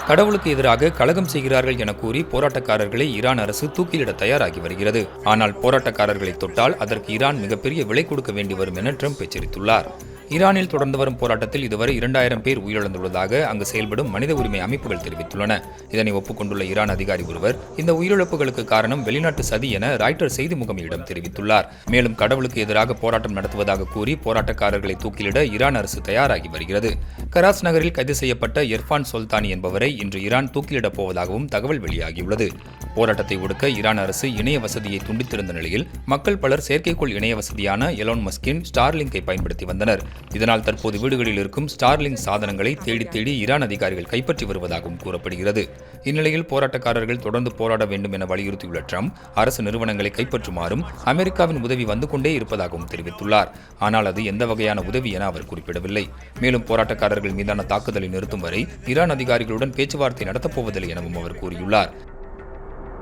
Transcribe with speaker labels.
Speaker 1: கடவுளுக்கு எதிராக கலகம் செய்கிறார்கள் என கூறி போராட்டக்காரர்களை ஈரான் அரசு தூக்கிலிட தயாராகி வருகிறது. ஆனால் போராட்டக்காரர்களை தொட்டால் அதற்கு ஈரான் மிகப்பெரிய விலை கொடுக்க வேண்டி வரும் என ட்ரம்ப் எச்சரித்துள்ளார். ஈரானில் தொடர்ந்து வரும் போராட்டத்தில் இதுவரை 2000 பேர் உயிரிழந்துள்ளதாக அங்கு செயல்படும் மனித உரிமை அமைப்புகள் தெரிவித்துள்ளன. இதனை ஒப்புக்கொண்டுள்ள ஈரான் அதிகாரி ஒருவர் இந்த உயிரிழப்புகளுக்கு காரணம் வெளிநாட்டு சதி என ராய்ட்டர் செய்தி முகமையிடம் தெரிவித்துள்ளார். மேலும் கடவுளுக்கு எதிராக போராட்டம் நடத்துவதாக கூறி போராட்டக்காரர்களை தூக்கிலிட ஈரான் அரசு தயாராகி வருகிறது. கராஸ் நகரில் கைது செய்யப்பட்ட இர்ஃபான் சொல்தானி என்பவரை இன்று ஈரான் தூக்கிலிடப் போவதாகவும் தகவல் வெளியாகியுள்ளது. போராட்டத்தை ஒடுக்க ஈரான் அரசு இணைய வசதியை துண்டித்திருந்த நிலையில் மக்கள் பலர் செயற்கைக்கோள் இணைய வசதியான எலான் மஸ்கின் ஸ்டார்லிங்கை பயன்படுத்தி வந்தனர். இதனால் தற்போது வீடுகளில் இருக்கும் ஸ்டார்லிங்க் சாதனங்களை தேடி தேடி ஈரான் அதிகாரிகள் கைப்பற்றி வருவதாகவும் கூறப்படுகிறது. இந்நிலையில் போராட்டக்காரர்கள் தொடர்ந்து போராட வேண்டும் என வலியுறுத்தியுள்ள ட்ரம்ப் அரசு நிறுவனங்களை கைப்பற்றுமாறும் அமெரிக்காவின் உதவி வந்து கொண்டே இருப்பதாகவும் தெரிவித்துள்ளார். ஆனால் அது எந்த வகையான உதவி என அவர் குறிப்பிடவில்லை. மேலும் போராட்டக்காரர்கள் மீதான தாக்குதலை நிறுத்தும் வரை ஈரான் அதிகாரிகளுடன் பேச்சுவார்த்தை நடத்தப்போவதில்லை எனவும் அவர் கூறியுள்ளார்.